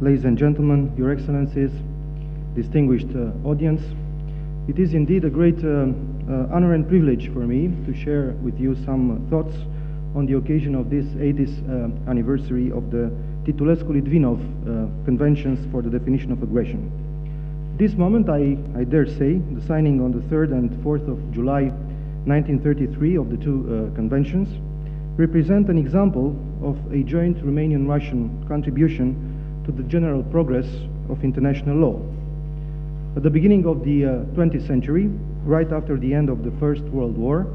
Ladies and gentlemen, Your Excellencies, distinguished audience, it is indeed a great honor and privilege for me to share with you some thoughts on the occasion of this 80th anniversary of the Titulescu-Litvinov Conventions for the Definition of Aggression. This moment, I dare say, the signing on the 3rd and 4th of July 1933 of the two conventions represent an example of a joint Romanian-Russian contribution to the general progress of international law. At the beginning of the 20th century, right after the end of the First World War,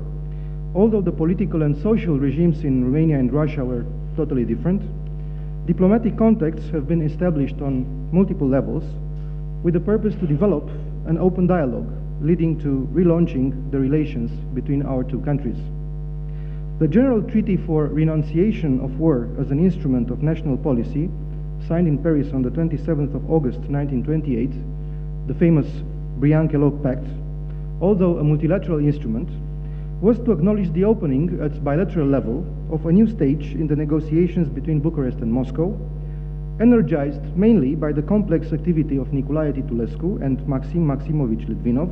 although the political and social regimes in Romania and Russia were totally different, diplomatic contacts have been established on multiple levels with the purpose to develop an open dialogue leading to relaunching the relations between our two countries. The General Treaty for Renunciation of War as an Instrument of National Policy, signed in Paris on the 27th of August 1928, the famous Briand-Kellogg Pact, although a multilateral instrument, was to acknowledge the opening at bilateral level of a new stage in the negotiations between Bucharest and Moscow, energized mainly by the complex activity of Nicolae Titulescu and Maxim Maximovich Litvinov,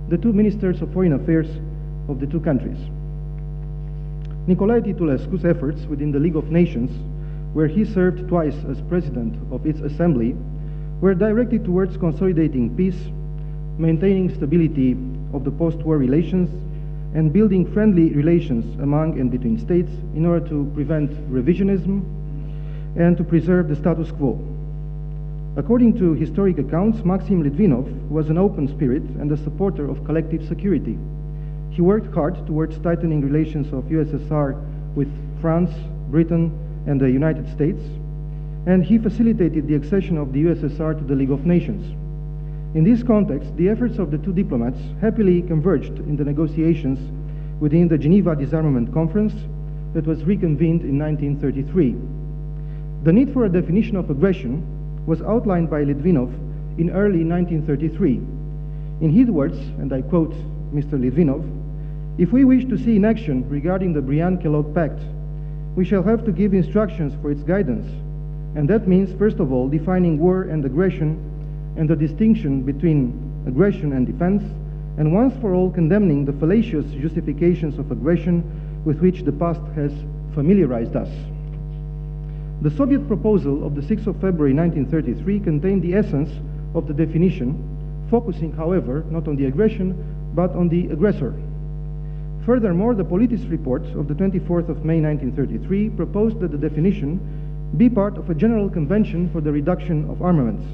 the two ministers of foreign affairs of the two countries. Nicolae Titulescu's efforts within the League of Nations, where he served twice as president of its assembly, were directed towards consolidating peace, maintaining stability of the post-war relations, and building friendly relations among and between states in order to prevent revisionism and to preserve the status quo. According to historic accounts, Maxim Litvinov was an open spirit and a supporter of collective security. He worked hard towards tightening relations of USSR with France, Britain, and the United States, and he facilitated the accession of the USSR to the League of Nations. In this context, the efforts of the two diplomats happily converged in the negotiations within the Geneva Disarmament Conference that was reconvened in 1933. The need for a definition of aggression was outlined by Litvinov in early 1933. In his words, and I quote Mr. Litvinov, "If we wish to see in action regarding the Briand-Kellogg Pact, we shall have to give instructions for its guidance, and that means, first of all, defining war and aggression and the distinction between aggression and defense, and once for all condemning the fallacious justifications of aggression with which the past has familiarized us." The Soviet proposal of the 6th of February 1933 contained the essence of the definition, focusing, however, not on the aggression, but on the aggressor. Furthermore, the Politis report of the 24th of May 1933 proposed that the definition be part of a general convention for the reduction of armaments.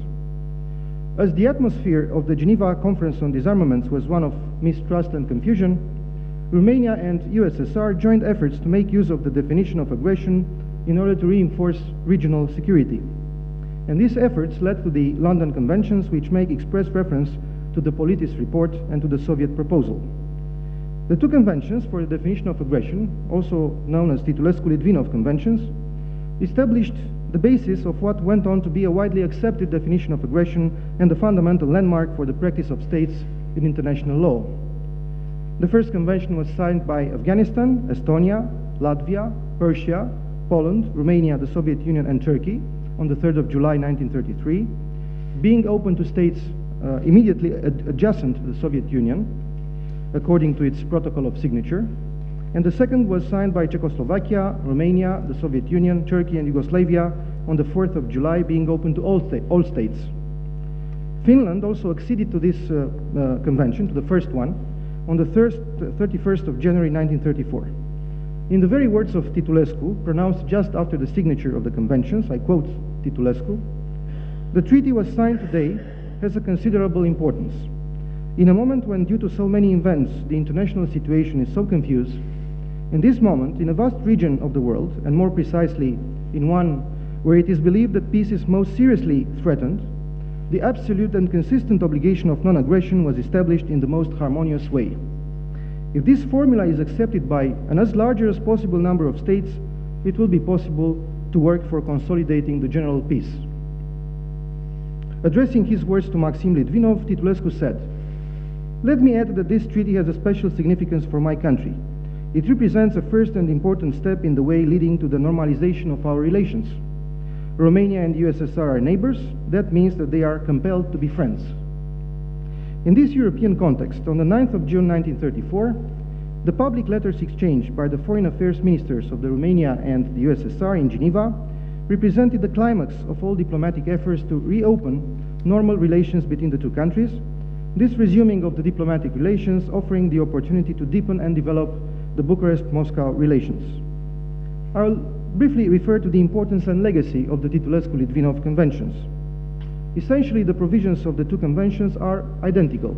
As the atmosphere of the Geneva Conference on Disarmaments was one of mistrust and confusion, Romania and USSR joined efforts to make use of the definition of aggression in order to reinforce regional security. And these efforts led to the London Conventions, which make express reference to the Politis report and to the Soviet proposal. The two conventions for the definition of aggression, also known as Titulescu-Litvinov Conventions, established the basis of what went on to be a widely accepted definition of aggression and a fundamental landmark for the practice of states in international law. The first convention was signed by Afghanistan, Estonia, Latvia, Persia, Poland, Romania, the Soviet Union, and Turkey on the 3rd of July 1933, being open to states immediately adjacent to the Soviet Union, according to its protocol of signature. And the second was signed by Czechoslovakia, Romania, the Soviet Union, Turkey, and Yugoslavia on the 4th of July, being open to all states. Finland also acceded to this convention, to the first one, on the 31st of January 1934. In the very words of Titulescu, pronounced just after the signature of the conventions, I quote Titulescu, "The treaty was signed today has a considerable importance. In a moment when, due to so many events, the international situation is so confused, in this moment, in a vast region of the world, and more precisely in one where it is believed that peace is most seriously threatened, the absolute and consistent obligation of non-aggression was established in the most harmonious way. If this formula is accepted by an as large as possible number of states, it will be possible to work for consolidating the general peace." Addressing his words to Maxim Litvinov, Titulescu said, "Let me add that this treaty has a special significance for my country. It represents a first and important step in the way leading to the normalization of our relations. Romania and the USSR are neighbors, that means that they are compelled to be friends. In this European context, on the 9th of June 1934, the public letters exchanged by the foreign affairs ministers of the Romania and the USSR in Geneva represented the climax of all diplomatic efforts to reopen normal relations between the two countries, this resuming of the diplomatic relations offering the opportunity to deepen and develop the Bucharest-Moscow relations. I'll briefly refer to the importance and legacy of the Titulescu-Litvinov conventions. Essentially, the provisions of the two conventions are identical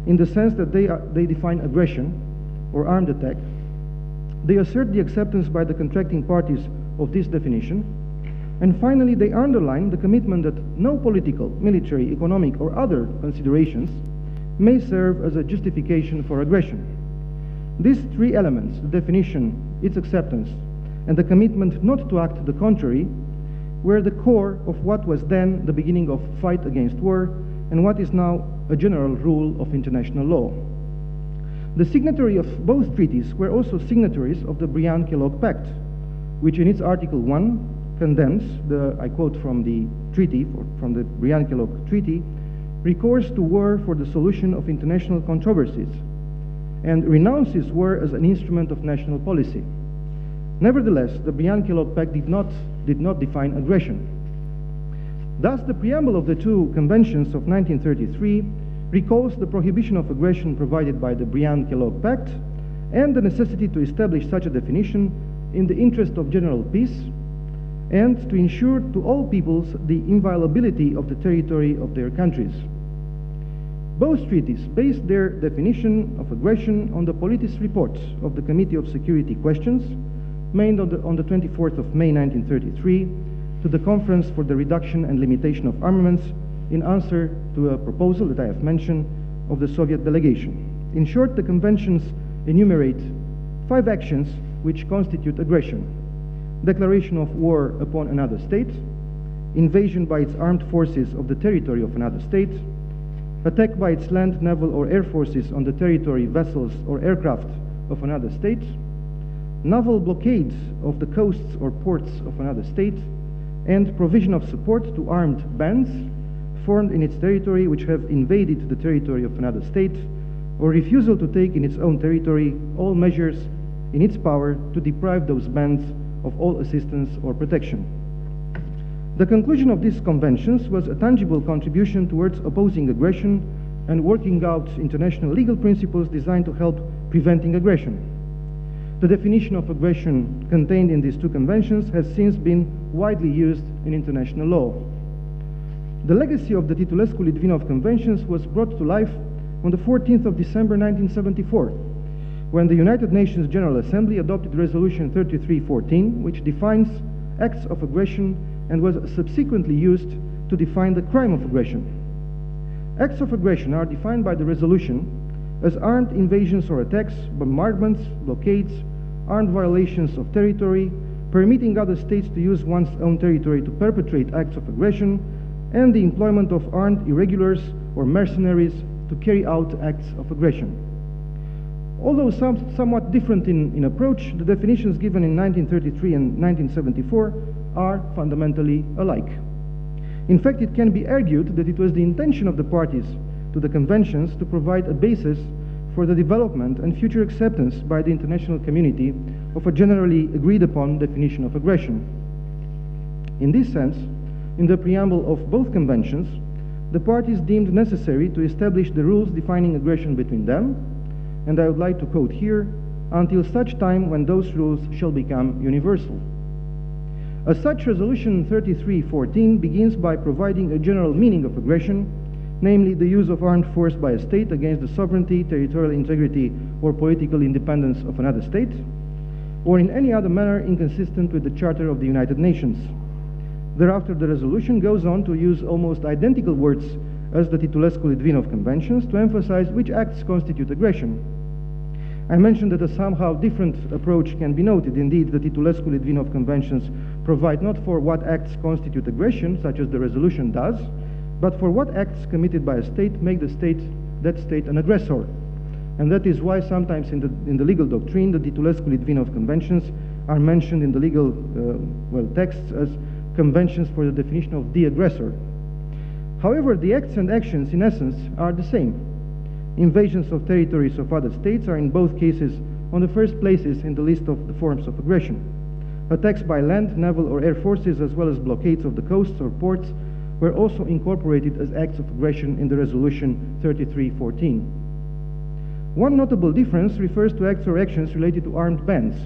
in the sense that they define aggression or armed attack. They assert the acceptance by the contracting parties of this definition. And finally, they underline the commitment that no political, military, economic, or other considerations may serve as a justification for aggression. These three elements, the definition, its acceptance, and the commitment not to act the contrary, were the core of what was then the beginning of fight against war and what is now a general rule of international law. The signatories of both treaties were also signatories of the Briand-Kellogg Pact, which in its Article 1 condemns, I quote from the treaty, from the Briand-Kellogg Treaty, recourse to war for the solution of international controversies, and renounces war as an instrument of national policy. Nevertheless, the Briand-Kellogg Pact did not define aggression. Thus, the preamble of the two conventions of 1933 recalls the prohibition of aggression provided by the Briand-Kellogg Pact and the necessity to establish such a definition in the interest of general peace and to ensure to all peoples the inviolability of the territory of their countries. Both treaties based their definition of aggression on the Politis report of the Committee of Security Questions made on the 24th of May 1933 to the Conference for the Reduction and Limitation of Armaments in answer to a proposal that I have mentioned of the Soviet delegation. In short, the conventions enumerate 5 actions which constitute aggression: declaration of war upon another state, invasion by its armed forces of the territory of another state, attack by its land, naval, or air forces on the territory, vessels, or aircraft of another state, naval blockades of the coasts or ports of another state, and provision of support to armed bands formed in its territory which have invaded the territory of another state, or refusal to take in its own territory all measures in its power to deprive those bands of all assistance or protection. The conclusion of these conventions was a tangible contribution towards opposing aggression and working out international legal principles designed to help preventing aggression. The definition of aggression contained in these two conventions has since been widely used in international law. The legacy of the Titulescu-Litvinov conventions was brought to life on the 14th of December 1974, when the United Nations General Assembly adopted Resolution 3314, which defines acts of aggression and was subsequently used to define the crime of aggression. Acts of aggression are defined by the resolution as armed invasions or attacks, bombardments, blockades, armed violations of territory, permitting other states to use one's own territory to perpetrate acts of aggression, and the employment of armed irregulars or mercenaries to carry out acts of aggression. Although somewhat different in approach, the definitions given in 1933 and 1974 are fundamentally alike. In fact, it can be argued that it was the intention of the parties to the conventions to provide a basis for the development and future acceptance by the international community of a generally agreed upon definition of aggression. In this sense, in the preamble of both conventions, the parties deemed necessary to establish the rules defining aggression between them, and I would like to quote here, until such time when those rules shall become universal. As such, Resolution 3314 begins by providing a general meaning of aggression, namely the use of armed force by a state against the sovereignty, territorial integrity, or political independence of another state, or in any other manner inconsistent with the Charter of the United Nations. Thereafter, the resolution goes on to use almost identical words as the Titulescu-Litvinov conventions to emphasize which acts constitute aggression. I mentioned that a somehow different approach can be noted. Indeed, the Titulescu-Litvinov conventions provide not for what acts constitute aggression, such as the resolution does, but for what acts committed by a state make that state an aggressor. And that is why sometimes in the legal doctrine, the Titulescu-Litvinov conventions are mentioned in the legal texts as conventions for the definition of the aggressor. However, the acts and actions, in essence, are the same. Invasions of territories of other states are in both cases on the first places in the list of the forms of aggression. Attacks by land, naval, or air forces, as well as blockades of the coasts or ports, were also incorporated as acts of aggression in the Resolution 3314. One notable difference refers to acts or actions related to armed bands.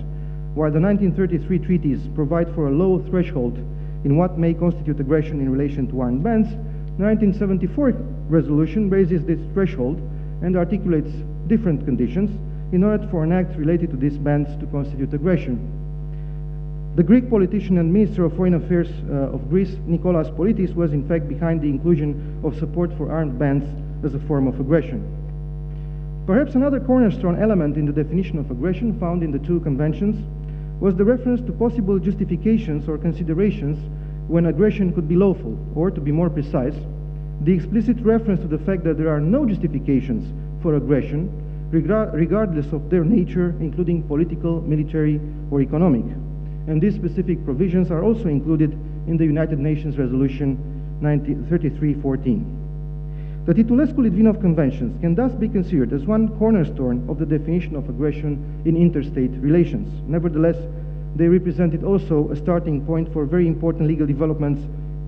While the 1933 treaties provide for a low threshold in what may constitute aggression in relation to armed bands, the 1974 resolution raises this threshold and articulates different conditions in order for an act related to these bands to constitute aggression. The Greek politician and Minister of Foreign Affairs of Greece, Nikolaos Politis, was in fact behind the inclusion of support for armed bands as a form of aggression. Perhaps another cornerstone element in the definition of aggression found in the two conventions was the reference to possible justifications or considerations when aggression could be lawful, or to be more precise, the explicit reference to the fact that there are no justifications for aggression, regardless of their nature, including political, military, or economic. And these specific provisions are also included in the United Nations Resolution 3314. The Titulescu-Litvinov Conventions can thus be considered as one cornerstone of the definition of aggression in interstate relations. Nevertheless, they represented also a starting point for very important legal developments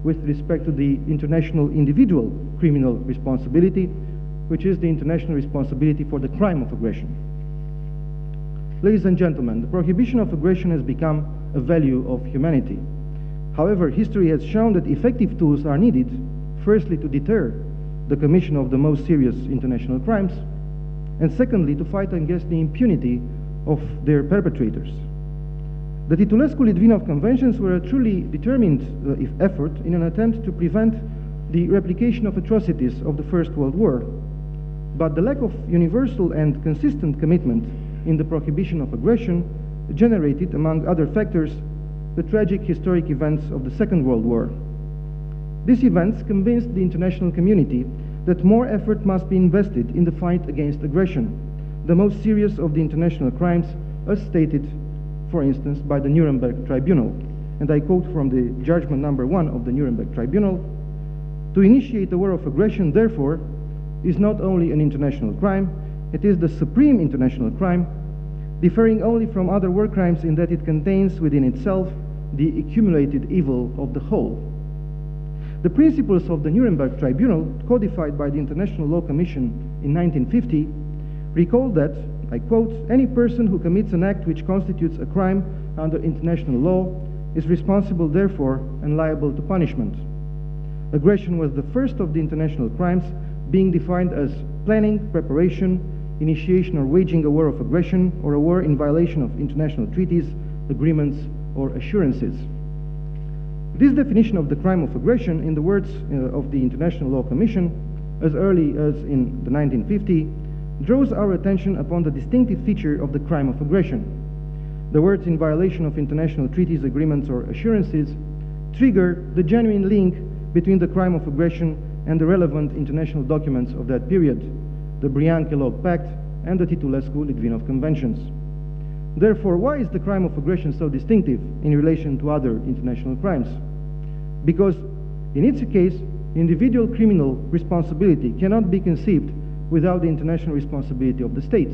with respect to the international individual criminal responsibility, which is the international responsibility for the crime of aggression. Ladies and gentlemen, the prohibition of aggression has become a value of humanity. However, history has shown that effective tools are needed, firstly to deter the commission of the most serious international crimes, and secondly to fight against the impunity of their perpetrators. The Titulescu-Litvinov Conventions were a truly determined effort in an attempt to prevent the replication of atrocities of the First World War, but the lack of universal and consistent commitment in the prohibition of aggression generated, among other factors, the tragic historic events of the Second World War. These events convinced the international community that more effort must be invested in the fight against aggression, the most serious of the international crimes, as stated, for instance, by the Nuremberg Tribunal. And I quote from the judgment number 1 of the Nuremberg Tribunal: "To initiate a war of aggression, therefore, is not only an international crime, it is the supreme international crime, differing only from other war crimes in that it contains within itself the accumulated evil of the whole." The principles of the Nuremberg Tribunal, codified by the International Law Commission in 1950, recall that, I quote, "Any person who commits an act which constitutes a crime under international law is responsible therefore and liable to punishment." Aggression was the first of the international crimes, being defined as planning, preparation, initiation or waging a war of aggression or a war in violation of international treaties, agreements, or assurances. This definition of the crime of aggression, in the words of the International Law Commission, as early as in the 1950, draws our attention upon the distinctive feature of the crime of aggression. The words "in violation of international treaties, agreements, or assurances" trigger the genuine link between the crime of aggression and the relevant international documents of that period, the Briand-Kellogg Pact and the Titulescu-Litvinov Conventions. Therefore, why is the crime of aggression so distinctive in relation to other international crimes? Because in its case, individual criminal responsibility cannot be conceived without the international responsibility of the state.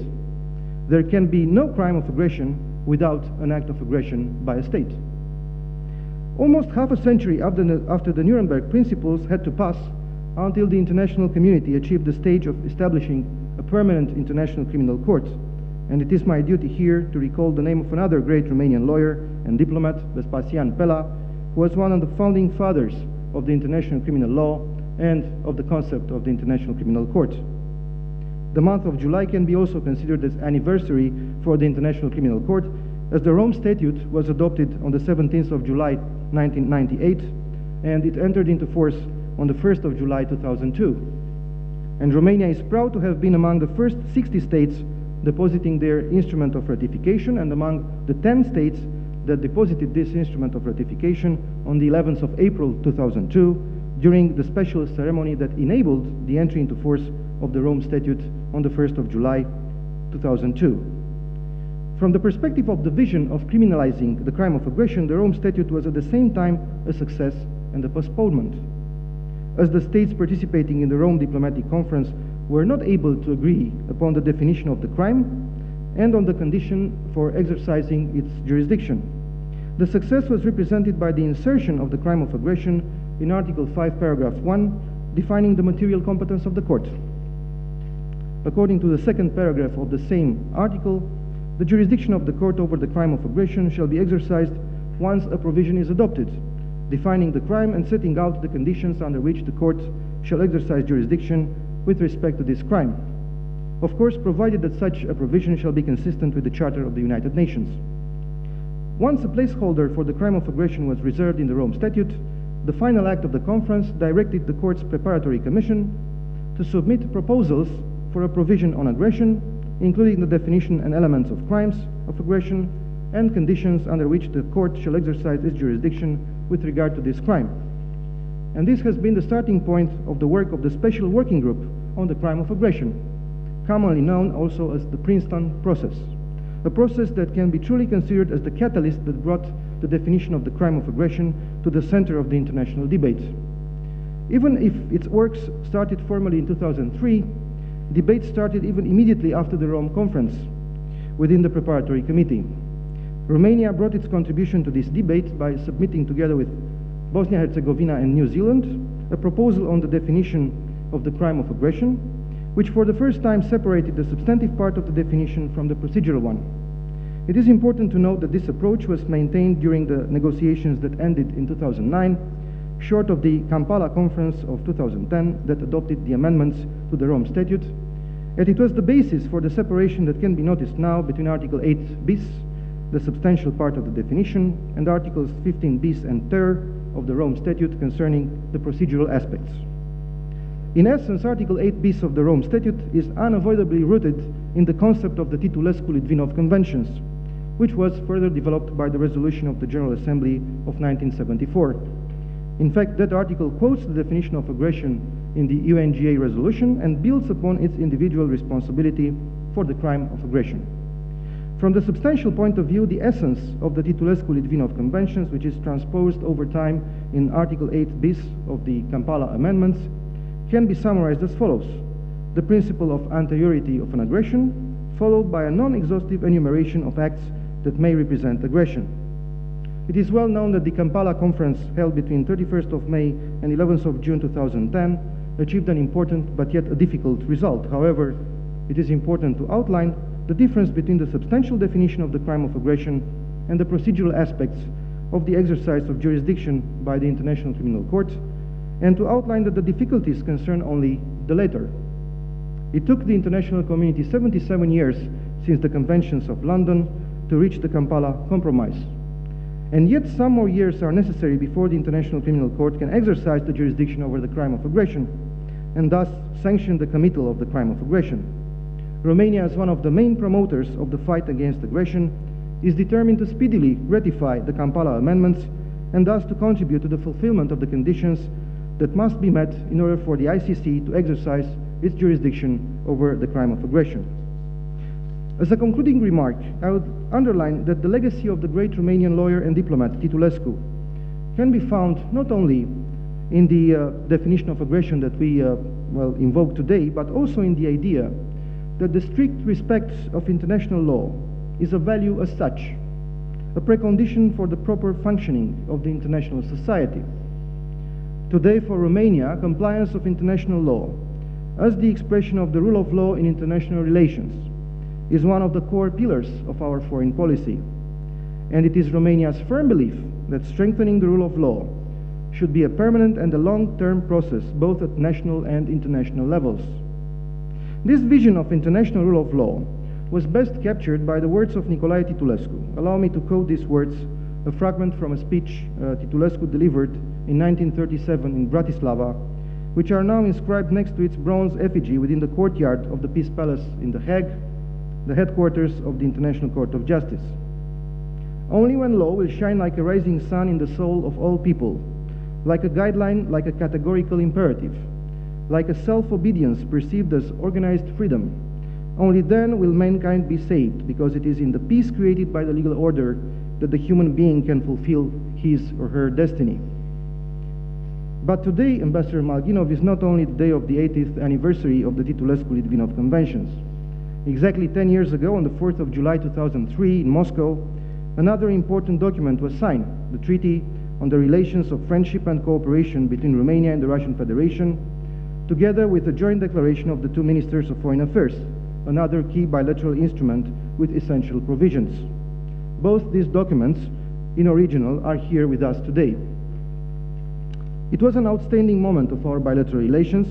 There can be no crime of aggression without an act of aggression by a state. Almost half a century after the Nuremberg Principles had to pass until the international community achieved the stage of establishing a permanent international criminal court. And it is my duty here to recall the name of another great Romanian lawyer and diplomat, Vespasian Pela, who was one of the founding fathers of the international criminal law and of the concept of the International Criminal Court. The month of July can be also considered as anniversary for the International Criminal Court, as the Rome Statute was adopted on the 17th of July 1998, and it entered into force on the 1st of July 2002. And Romania is proud to have been among the first 60 states depositing their instrument of ratification, and among the 10 states that deposited this instrument of ratification on the 11th of April 2002 during the special ceremony that enabled the entry into force of the Rome Statute on the 1st of July 2002. From the perspective of the vision of criminalizing the crime of aggression, the Rome Statute was at the same time a success and a postponement. As the states participating in the Rome Diplomatic Conference were not able to agree upon the definition of the crime and on the condition for exercising its jurisdiction. The success was represented by the insertion of the crime of aggression in Article 5, Paragraph 1, defining the material competence of the court. According to the second paragraph of the same article, the jurisdiction of the court over the crime of aggression shall be exercised once a provision is adopted, defining the crime and setting out the conditions under which the court shall exercise jurisdiction with respect to this crime. Of course, provided that such a provision shall be consistent with the Charter of the United Nations. Once a placeholder for the crime of aggression was reserved in the Rome Statute, the final act of the conference directed the court's preparatory commission to submit proposals for a provision on aggression, including the definition and elements of crimes of aggression and conditions under which the court shall exercise its jurisdiction with regard to this crime. And this has been the starting point of the work of the Special Working Group on the crime of aggression, commonly known also as the Princeton process, a process that can be truly considered as the catalyst that brought the definition of the crime of aggression to the center of the international debate. Even if its works started formally in 2003, debate started even immediately after the Rome Conference within the preparatory committee. Romania brought its contribution to this debate by submitting, together with Bosnia-Herzegovina and New Zealand, a proposal on the definition of the crime of aggression, which for the first time separated the substantive part of the definition from the procedural one. It is important to note that this approach was maintained during the negotiations that ended in 2009, short of the Kampala Conference of 2010 that adopted the amendments to the Rome Statute, and it was the basis for the separation that can be noticed now between Article 8 bis, the substantial part of the definition, and Articles 15 bis and ter of the Rome Statute concerning the procedural aspects. In essence, Article 8 bis of the Rome Statute is unavoidably rooted in the concept of the Titulescu-Litvinov Conventions, which was further developed by the resolution of the General Assembly of 1974. In fact, that article quotes the definition of aggression in the UNGA resolution and builds upon its individual responsibility for the crime of aggression. From the substantial point of view, the essence of the Titulescu-Litvinov Conventions, which is transposed over time in Article 8 bis of the Kampala Amendments, can be summarized as follows: the principle of anteriority of an aggression, followed by a non-exhaustive enumeration of acts that may represent aggression. It is well known that the Kampala Conference, held between 31st of May and 11th of June 2010, achieved an important but yet a difficult result. However, it is important to outline the difference between the substantial definition of the crime of aggression and the procedural aspects of the exercise of jurisdiction by the International Criminal Court, and to outline that the difficulties concern only the latter. It took the international community 77 years since the Conventions of London to reach the Kampala Compromise. And yet some more years are necessary before the International Criminal Court can exercise the jurisdiction over the crime of aggression, and thus sanction the committal of the crime of aggression. Romania, as one of the main promoters of the fight against aggression, is determined to speedily ratify the Kampala Amendments and thus to contribute to the fulfillment of the conditions that must be met in order for the ICC to exercise its jurisdiction over the crime of aggression. As a concluding remark, I would underline that the legacy of the great Romanian lawyer and diplomat Titulescu can be found not only in the definition of aggression that we invoke today, but also in the idea that the strict respect of international law is a value as such, a precondition for the proper functioning of the international society. Today, for Romania, compliance of international law, as the expression of the rule of law in international relations, is one of the core pillars of our foreign policy, and it is Romania's firm belief that strengthening the rule of law should be a permanent and a long-term process, both at national and international levels. This vision of international rule of law was best captured by the words of Nicolae Titulescu. Allow me to quote these words, a fragment from a speech Titulescu delivered in 1937 in Bratislava, which are now inscribed next to its bronze effigy within the courtyard of the Peace Palace in The Hague, the headquarters of the International Court of Justice. Only when law will shine like a rising sun in the soul of all people, like a guideline, like a categorical imperative, like a self-obedience perceived as organized freedom, Only then will mankind be saved, because it is in the peace created by the legal order that the human being can fulfill his or her destiny. But today, Ambassador Malginov, is not only the day of the 80th anniversary of the Titulescu-Litvinov Conventions. Exactly 10 years ago, on the 4th of July 2003, in Moscow, another important document was signed, the Treaty on the Relations of Friendship and Cooperation between Romania and the Russian Federation, together with the joint declaration of the two ministers of foreign affairs, another key bilateral instrument with essential provisions. Both these documents, in original, are here with us today. It was an outstanding moment of our bilateral relations,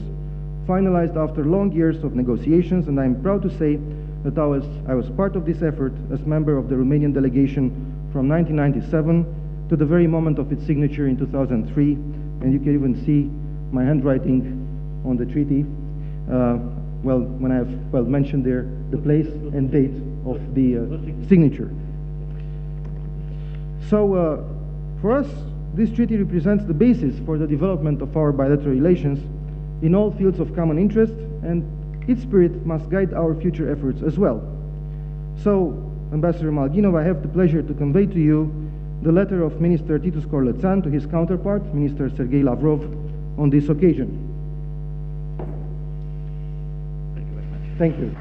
finalized after long years of negotiations, and I am proud to say that I was part of this effort as member of the Romanian delegation from 1997 to the very moment of its signature in 2003, and you can even see my handwriting on the treaty, when I have mentioned there the place and date of the signature. So for us, this treaty represents the basis for the development of our bilateral relations in all fields of common interest, and its spirit must guide our future efforts as well. So, Ambassador Malginov, I have the pleasure to convey to you the letter of Minister Titus Corlățean to his counterpart, Minister Sergei Lavrov, on this occasion. Thank you very much. Thank you.